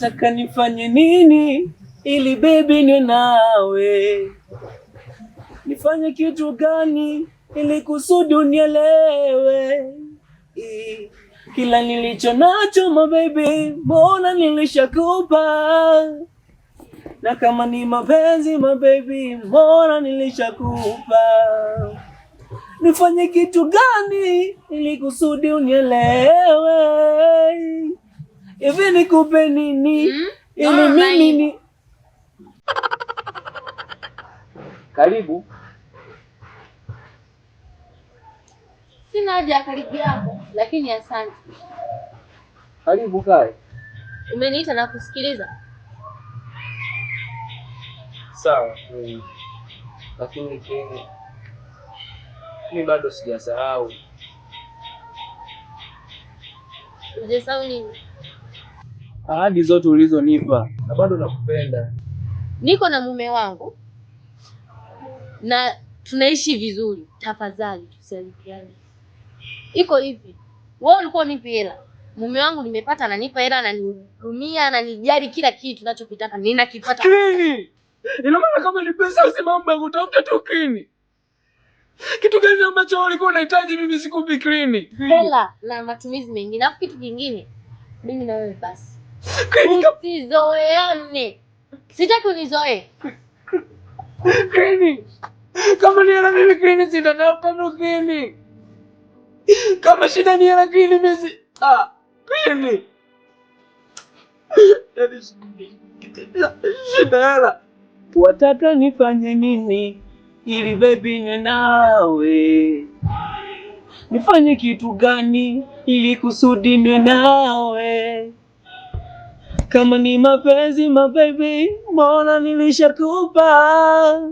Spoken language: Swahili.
Wataka nifanye nini ili baby niwe nawe? Nifanye kitu gani ili kusudi unielewe? Kila nilicho nacho my baby, mbona nilishakupa? Na kama ni mapenzi my baby, mbona nilishakupa? Nifanye kitu gani ili kusudi unielewe? Hivi nikupe nini ili mimi ni... Karibu. Sina haja ya karibu yako, lakini asante. Karibu kae. Umeniita na kusikiliza. Sawa. Lakini mimi bado sijasahau. Hujasahau nini? Ahadi zote ulizonipa. Na bado nakupenda. Niko na mume wangu na tunaishi vizuri. Tafadhali tusaidiane. Iko hivi. Wewe ulikuwa unipi hela. Mume wangu nimepata, ananipa hela, ananihudumia, ananijali kila kitu ninachokitaka ninakipata. Kini. Ina maana kama ni pesa usimambe kutafuta tu kini. Kitu gani ambacho ulikuwa unahitaji mimi sikupi kini? Hela na matumizi mengine. Na kitu kingine. Mimi na wewe basi. Usizoeane. Sitaki unizoee. Kini. Kama ni hela mimi kini sitatafuta kini. Kama shida ni hela kini mimi kini. Shida hela. Wataka nifanye nini ili baby niwe nawe? Nifanye kitu gani ili kusudi niwe nawe? Kama ni mapenzi my baby, mbona nilishakupa?